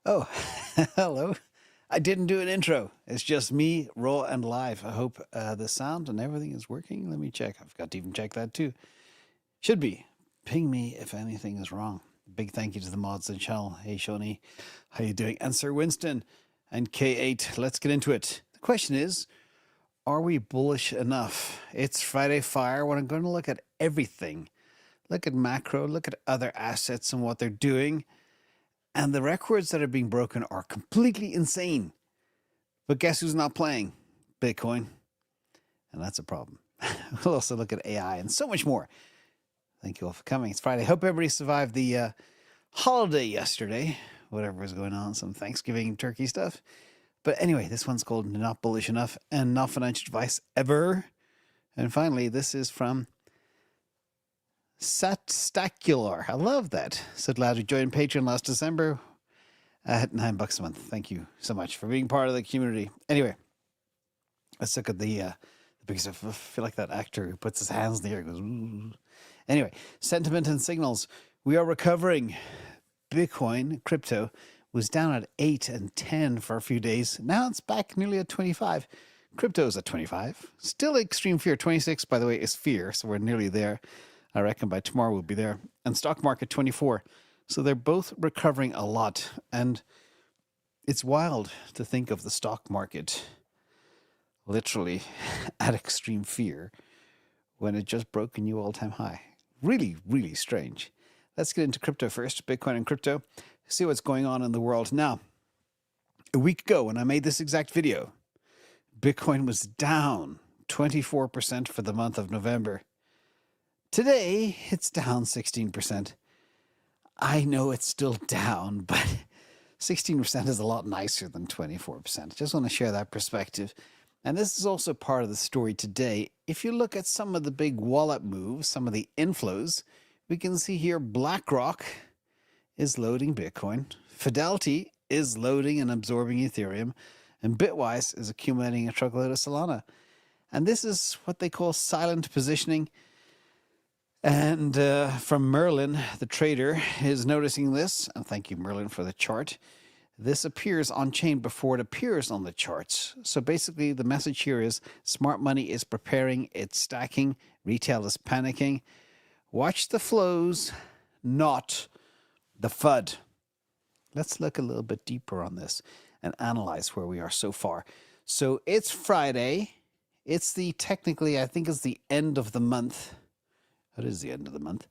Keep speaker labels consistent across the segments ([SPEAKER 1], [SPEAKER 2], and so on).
[SPEAKER 1] Oh, hello. I didn't do an intro. It's just me, raw and live. I hope the sound and everything is working. Let me check. I've got to even check that too. Should be. Ping me if anything is wrong. Big thank you to the mods and channel. Hey, Shawnee. How you doing? And Sir Winston and K8. Let's get into it. The question is, are we bullish enough? It's Friday Fire when I'm going to look at everything. Look at macro, look at other assets and what they're doing. And the records that are being broken are completely insane. But guess who's not playing? Bitcoin. And that's a problem. We'll also look at AI and so much more. Thank you all for coming. It's Friday. Hope everybody survived the holiday yesterday. Whatever was going on, some Thanksgiving turkey stuff. But anyway, this one's called Not Bullish Enough and Not Financial Advice Ever. And finally, this is from Stacular. I love that. So glad you joined Patreon last December at $9 a month. Thank you so much for being part of the community. Anyway, let's look at the big stuff. I feel like that actor who puts his hands in the air and goes, ooh. Anyway, sentiment and signals. We are recovering. Bitcoin, crypto, was down at 8 and 10 for a few days. Now it's back nearly at 25. Crypto's at 25. Still extreme fear. 26, by the way, is fear. So we're nearly there. I reckon by tomorrow we'll be there. And stock market 24. So they're both recovering a lot. And it's wild to think of the stock market literally at extreme fear when it just broke a new all-time high. Really, really strange. Let's get into crypto first. Bitcoin and crypto. See what's going on in the world. Now, a week ago when I made this exact video, Bitcoin was down 24% for the month of November. Today, it's down 16%. I know it's still down, but 16% is a lot nicer than 24%. Just want to share that perspective. And this is also part of the story today. If you look at some of the big wallet moves, some of the inflows, we can see here BlackRock is loading Bitcoin. Fidelity is loading and absorbing Ethereum. And Bitwise is accumulating a truckload of Solana. And this is what they call silent positioning. And from Merlin, the trader, is noticing this. And thank you, Merlin, for the chart. This appears on chain before it appears on the charts. So basically, the message here is smart money is preparing, it's stacking, retail is panicking. Watch the flows, not the FUD. Let's look a little bit deeper on this and analyze where we are so far. So it's Friday. It's technically, I think it's the end of the month. What is the end of the month?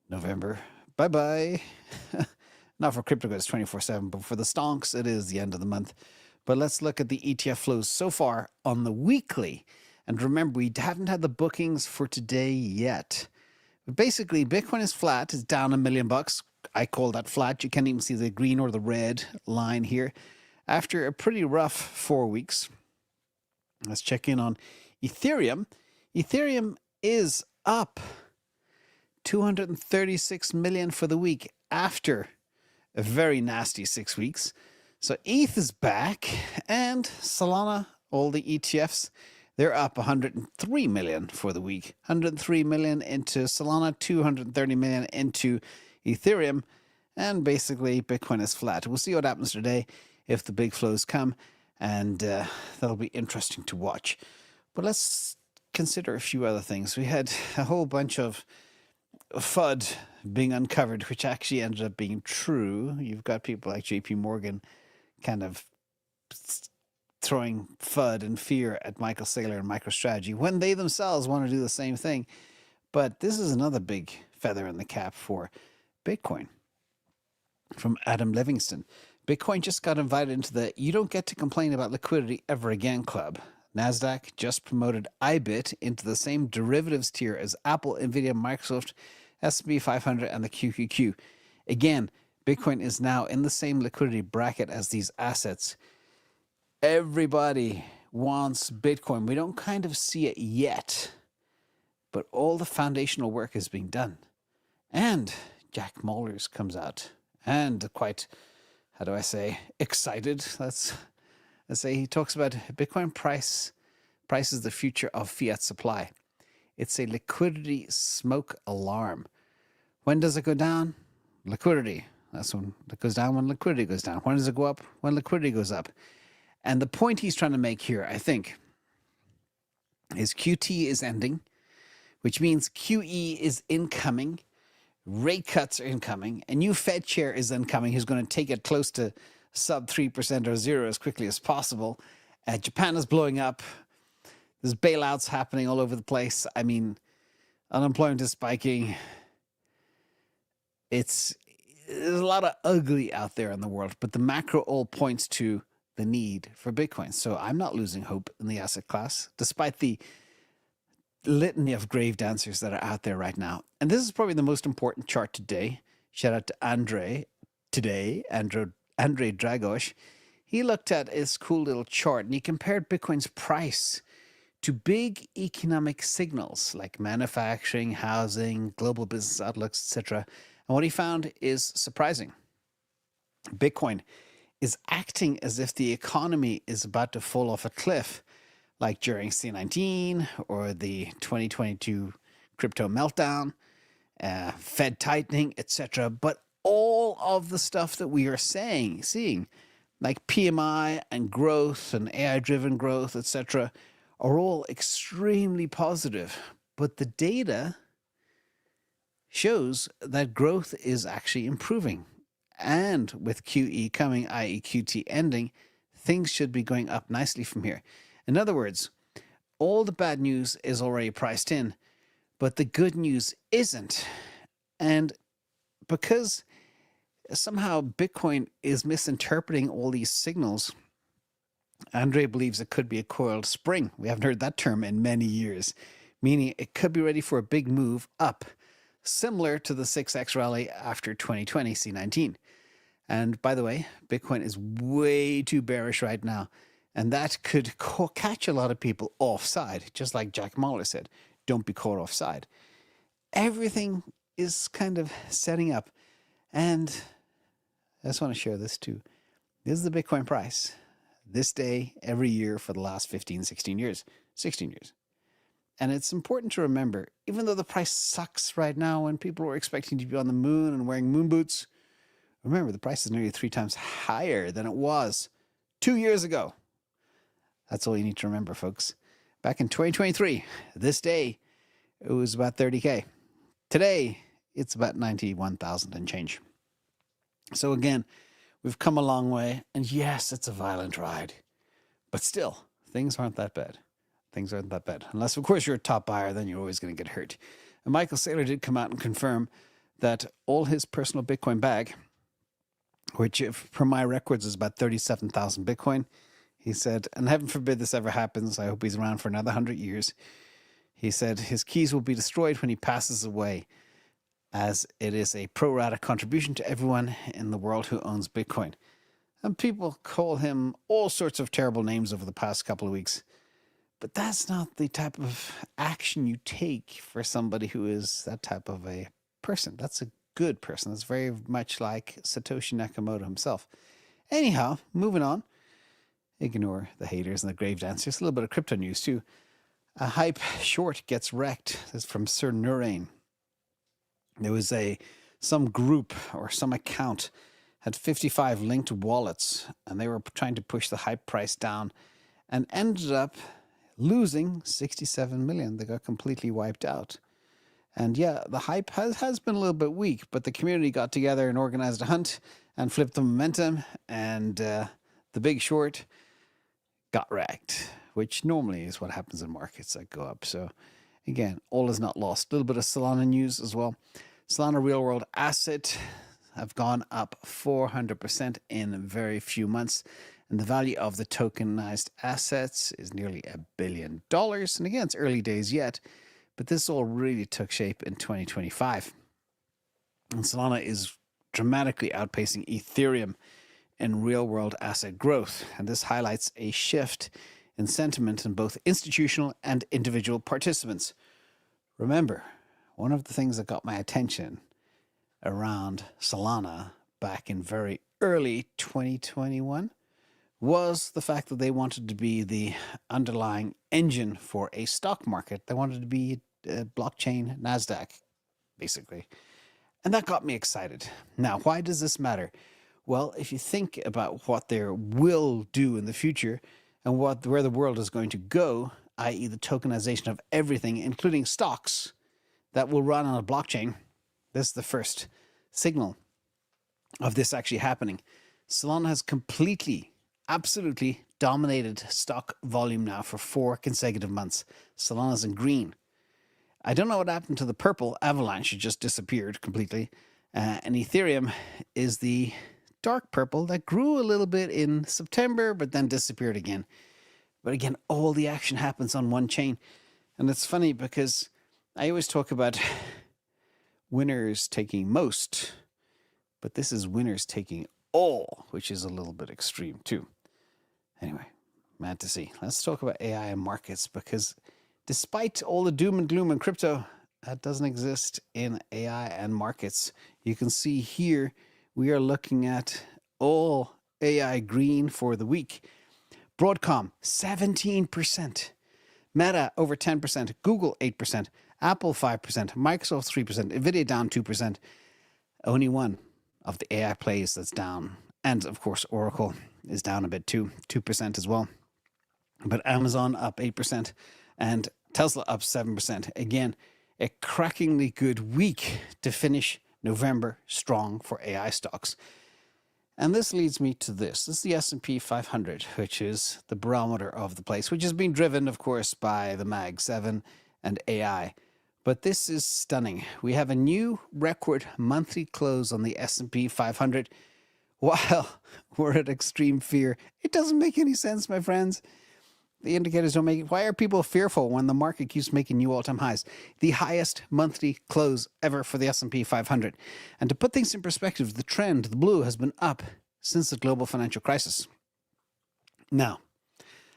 [SPEAKER 1] November. Bye-bye. Not for crypto, it's 24/7, but for the stonks, it is the end of the month. But let's look at the ETF flows so far on the weekly. And remember, we haven't had the bookings for today yet. But basically, Bitcoin is flat. It's down $1 million. I call that flat. You can't even see the green or the red line here. After a pretty rough 4 weeks. Let's check in on Ethereum. Ethereum is up 236 million for the week after a very nasty 6 weeks. So ETH is back, and Solana, all the ETFs, they're up 103 million for the week. 103 million into Solana, 230 million into Ethereum, and basically Bitcoin is flat. We'll see what happens today if the big flows come, and that'll be interesting to watch. But let's consider a few other things. We had a whole bunch of FUD being uncovered, which actually ended up being true. You've got people like JP Morgan kind of throwing FUD and fear at Michael Saylor and MicroStrategy when they themselves want to do the same thing. But this is another big feather in the cap for Bitcoin. From Adam Livingston. Bitcoin just got invited into the You Don't Get to Complain About Liquidity Ever Again club. NASDAQ just promoted IBIT into the same derivatives tier as Apple, NVIDIA, Microsoft, S&P 500, and the QQQ. Again, Bitcoin is now in the same liquidity bracket as these assets. Everybody wants Bitcoin. We don't kind of see it yet, but all the foundational work is being done. And Jack Mallers comes out and quite, how do I say, excited. Let's say he talks about Bitcoin price is the future of fiat supply. It's a liquidity smoke alarm. When does it go down? Liquidity. That's when it goes down, when liquidity goes down. When does it go up? When liquidity goes up. And the point he's trying to make here, I think, is QT is ending, which means QE is incoming, rate cuts are incoming, a new Fed chair is incoming who's going to take it close to sub 3% or zero as quickly as possible. Japan is blowing up. There's bailouts happening all over the place. I mean, unemployment is spiking. There's a lot of ugly out there in the world, but the macro all points to the need for Bitcoin. So I'm not losing hope in the asset class, despite the litany of grave dancers that are out there right now. And this is probably the most important chart today. Shout out to Andre Dragos. He looked at his cool little chart and he compared Bitcoin's price to big economic signals like manufacturing, housing, global business outlooks, etc. And what he found is surprising. Bitcoin is acting as if the economy is about to fall off a cliff, like during C19 or the 2022 crypto meltdown, Fed tightening, etc. But all of the stuff that we are seeing, like PMI and growth and AI-driven growth, etc., are all extremely positive. But the data shows that growth is actually improving. And with QE coming, i.e. QT ending, things should be going up nicely from here. In other words, all the bad news is already priced in, but the good news isn't. And because somehow Bitcoin is misinterpreting all these signals, Andre believes it could be a coiled spring. We haven't heard that term in many years, meaning it could be ready for a big move up, similar to the 6x rally after 2020 C19. And by the way, Bitcoin is way too bearish right now. And that could catch a lot of people offside, just like Jack Mallers said, don't be caught offside. Everything is kind of setting up. And I just want to share this too. This is the Bitcoin price. This day, every year for the last 15, 16 years. And it's important to remember, even though the price sucks right now and people are expecting to be on the moon and wearing moon boots, remember the price is nearly 3 times higher than it was 2 years ago. That's all you need to remember, folks. Back in 2023, this day, it was about 30K. Today, it's about 91,000 and change. So again, we've come a long way. And yes, it's a violent ride. But still, things aren't that bad. Unless, of course, you're a top buyer, then you're always going to get hurt. And Michael Saylor did come out and confirm that all his personal Bitcoin bag, which per my records is about 37,000 Bitcoin, he said, and heaven forbid this ever happens, I hope he's around for another 100 years. He said his keys will be destroyed when he passes away, as it is a pro rata contribution to everyone in the world who owns Bitcoin. And people call him all sorts of terrible names over the past couple of weeks. But that's not the type of action you take for somebody who is that type of a person. That's a good person. That's very much like Satoshi Nakamoto himself. Anyhow, moving on. Ignore the haters and the grave dancers. A little bit of crypto news too. A hype short gets wrecked. This is from Sir Nurain. There was some group or some account had 55 linked wallets, and they were trying to push the hype price down and ended up losing 67 million. They got completely wiped out. And yeah, the hype has been a little bit weak, but the community got together and organized a hunt and flipped the momentum, and the big short got wrecked, which normally is what happens in markets that go up. So again, all is not lost. A little bit of Solana news as well. Solana real world asset have gone up 400% in very few months. And the value of the tokenized assets is nearly $1 billion. And again, it's early days yet, but this all really took shape in 2025. And Solana is dramatically outpacing Ethereum in real-world asset growth. And this highlights a shift in sentiment in both institutional and individual participants. Remember, one of the things that got my attention around Solana back in very early 2021 was the fact that they wanted to be the underlying engine for a stock market. They wanted to be a blockchain NASDAQ, basically. And that got me excited. Now, why does this matter? Well, if you think about what they will do in the future and where the world is going to go, i.e. the tokenization of everything, including stocks that will run on a blockchain, this is the first signal of this actually happening. Solana has completely, absolutely dominated stock volume now for 4 consecutive months. Solana's in green. I don't know what happened to the purple. Avalanche just disappeared completely. And Ethereum is the dark purple that grew a little bit in September, but then disappeared again. But again, all the action happens on one chain. And it's funny because I always talk about winners taking most, but this is winners taking all, which is a little bit extreme too. Anyway, mad to see. Let's talk about AI and markets, because despite all the doom and gloom in crypto, that doesn't exist in AI and markets. You can see here, we are looking at all AI green for the week. Broadcom, 17%. Meta, over 10%. Google, 8%. Apple, 5%. Microsoft, 3%. NVIDIA, down 2%. Only one of the AI plays that's down. And, of course, Oracle is down a bit too, 2% as well. But Amazon, up 8%. And Tesla, up 7%. Again, a crackingly good week to finish November strong for AI stocks. And this leads me to this. This is the S&P 500, which is the barometer of the place, which has been driven, of course, by the Mag 7 and AI. But this is stunning. We have a new record monthly close on the S&P 500 while we're at extreme fear. It doesn't make any sense, my friends. The indicators don't make it. Why are people fearful when the market keeps making new all-time highs? The highest monthly close ever for the S&P 500. And to put things in perspective, the trend, the blue, has been up since the global financial crisis. Now,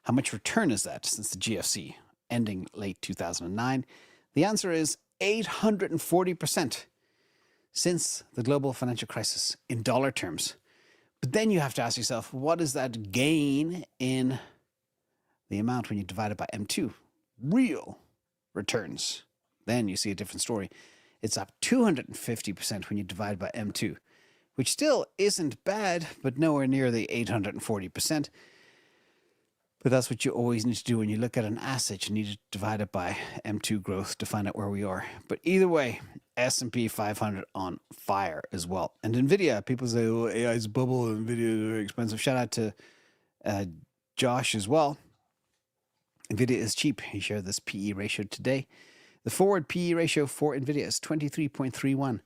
[SPEAKER 1] how much return is that since the GFC ending late 2009? The answer is 840% since the global financial crisis in dollar terms. But then you have to ask yourself, what is that gain in the amount when you divide it by M2, real returns? Then you see a different story. It's up 250% when you divide by M2, which still isn't bad, but nowhere near the 840%. But that's what you always need to do when you look at an asset. You need to divide it by M2 growth to find out where we are. But either way, S&P 500 on fire as well. And NVIDIA, people say, oh, AI is a bubble, NVIDIA is very expensive. Shout out to Josh as well. NVIDIA is cheap. He shared this PE ratio today. The forward PE ratio for NVIDIA is 23.31.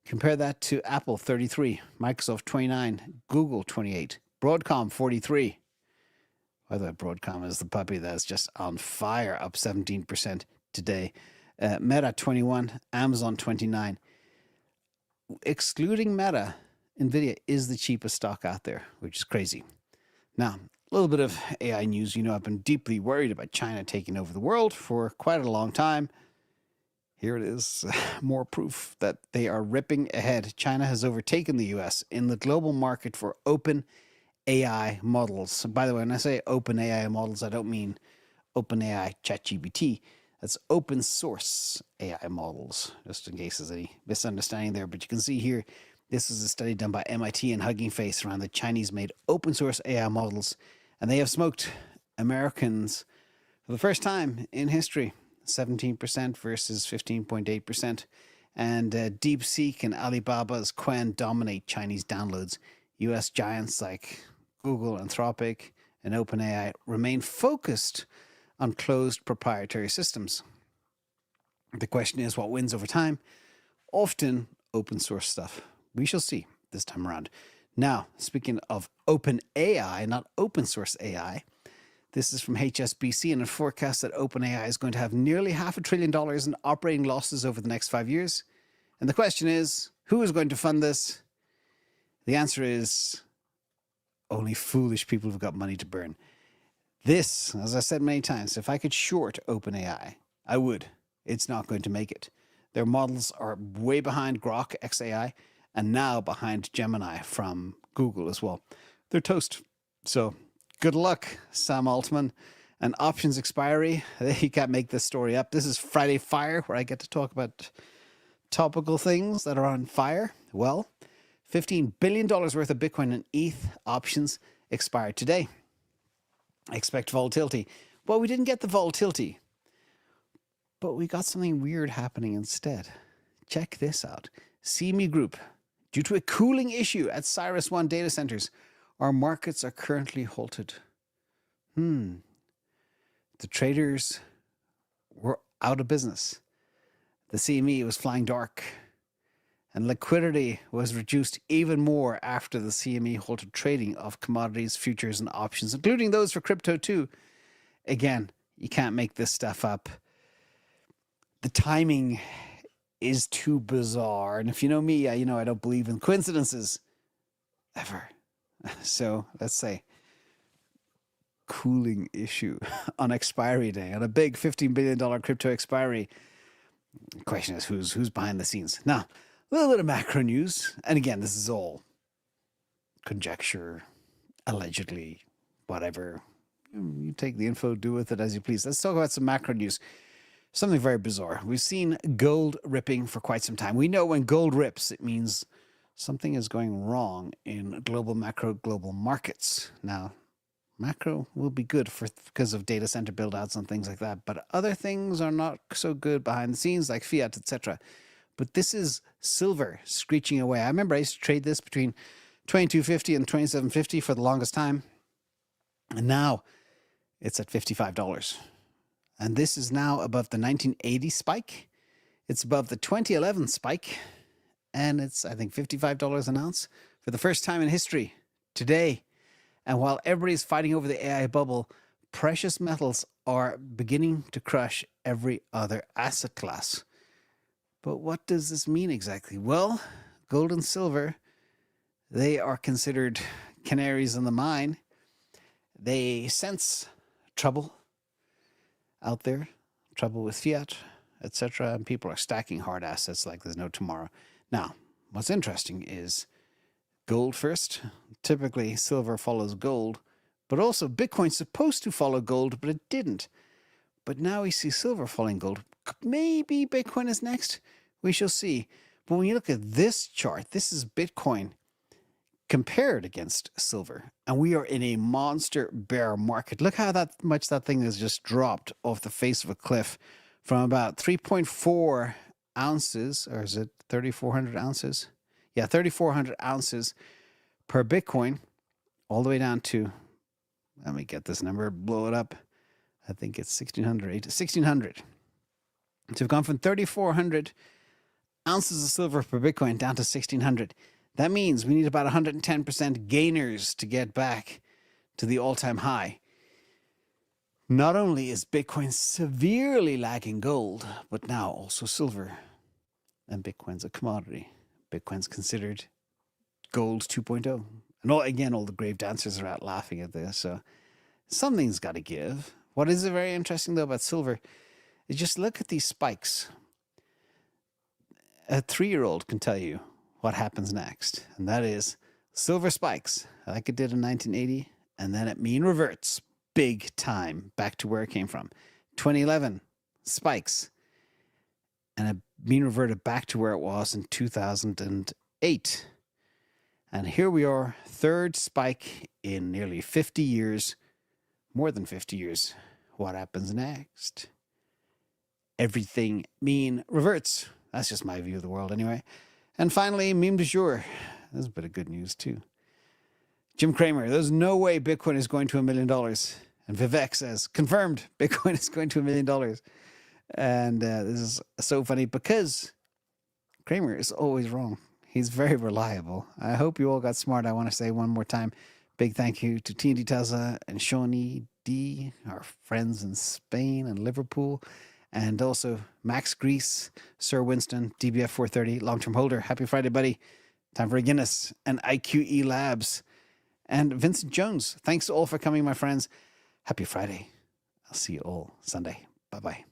[SPEAKER 1] Compare that to Apple, 33, Microsoft, 29, Google, 28, Broadcom, 43. By the way, Broadcom is the puppy that's just on fire, up 17% today. Meta, 21, Amazon, 29. Excluding Meta, NVIDIA is the cheapest stock out there, which is crazy. Now, a little bit of AI news. You know, I've been deeply worried about China taking over the world for quite a long time. Here it is, more proof that they are ripping ahead. China has overtaken the US in the global market for open AI models. By the way, when I say open AI models, I don't mean OpenAI ChatGPT. That's open source AI models, just in case there's any misunderstanding there. But you can see here, this is a study done by MIT and Hugging Face around the Chinese-made open source AI models. And they have smoked Americans for the first time in history, 17% versus 15.8%. And DeepSeek and Alibaba's Qwen dominate Chinese downloads. US giants like Google, Anthropic, and OpenAI remain focused on closed proprietary systems. The question is, what wins over time? Often open source stuff. We shall see this time around. Now, speaking of OpenAI, not open source AI, this is from HSBC, and it forecasts that OpenAI is going to have nearly $500 billion in operating losses over the next 5 years. And the question is, who is going to fund this? The answer is only foolish people who've got money to burn. This, as I said many times, if I could short OpenAI, I would. It's not going to make it. Their models are way behind Grok XAI and now behind Gemini from Google as well. They're toast. So good luck, Sam Altman. And options expiry, you can't make this story up. This is Friday Fire, where I get to talk about topical things that are on fire. Well, $15 billion worth of Bitcoin and ETH options expired today. Expect volatility. Well, we didn't get the volatility, but we got something weird happening instead. Check this out. CME Group. Due to a cooling issue at Cyrus One data centers, our markets are currently halted. The traders were out of business. The CME was flying dark, and liquidity was reduced even more after the CME halted trading of commodities, futures, and options, including those for crypto too. Again, you can't make this stuff up. The timing is too bizarre. And if you know me, you know I don't believe in coincidences. Ever. So let's say cooling issue on expiry day, on a big $15 billion crypto expiry. The question is who's behind the scenes. Now, a little bit of macro news. And again, this is all conjecture, allegedly, whatever. You take the info, do with it as you please. Let's talk about some macro news. Something very bizarre. We've seen gold ripping for quite some time. We know when gold rips, it means something is going wrong in global macro, global markets. Now, macro will be good because of data center build-outs and things like that, but other things are not so good behind the scenes, like fiat, etc. But this is silver screeching away. I remember I used to trade this between $22.50 and $27.50 for the longest time, and now it's at $55. And this is now above the 1980 spike. It's above the 2011 spike. And it's, I think, $55 an ounce for the first time in history today. And while everybody's fighting over the AI bubble, precious metals are beginning to crush every other asset class. But what does this mean exactly? Well, gold and silver, they are considered canaries in the mine. They sense trouble out there, trouble with fiat, etc. And people are stacking hard assets like there's no tomorrow. Now, what's interesting is gold first. Typically, silver follows gold, but also Bitcoin's supposed to follow gold, but it didn't. But now we see silver following gold. Maybe Bitcoin is next. We shall see. But when you look at this chart, this is Bitcoin compared against silver, and we are in a monster bear market. Look how much that thing has just dropped off the face of a cliff from about 3.4 ounces, or is it 3,400 ounces? Yeah, 3,400 ounces per Bitcoin, all the way down to, let me get this number, blow it up. I think it's 1,600. So we've gone from 3,400 ounces of silver per Bitcoin down to 1,600. That means we need about 110% gainers to get back to the all-time high. Not only is Bitcoin severely lagging gold, but now also silver. And Bitcoin's a commodity. Bitcoin's considered gold 2.0. And all the grave dancers are out laughing at this. So something's got to give. What is very interesting, though, about silver is just look at these spikes. A 3-year-old can tell you what happens next, and that is silver spikes like it did in 1980, and then it mean reverts big time back to where it came from. 2011 spikes, and it mean reverted back to where it was in 2008. And here we are, third spike in nearly 50 years, more than 50 years. What happens next? Everything mean reverts. That's just my view of the world anyway. And finally, meme du jour. There's a bit of good news too. Jim Cramer, there's no way Bitcoin is going to $1 million. And Vivek says, confirmed, Bitcoin is going to $1 million. And this is so funny because Cramer is always wrong. He's very reliable. I hope you all got smart. I want to say one more time, big thank you to TND Taza and Shawnee D, our friends in Spain and Liverpool. And also Max Grease, Sir Winston, DBF 430, long-term holder. Happy Friday, buddy. Time for a Guinness and IQE Labs. And Vincent Jones. Thanks all for coming, my friends. Happy Friday. I'll see you all Sunday. Bye-bye.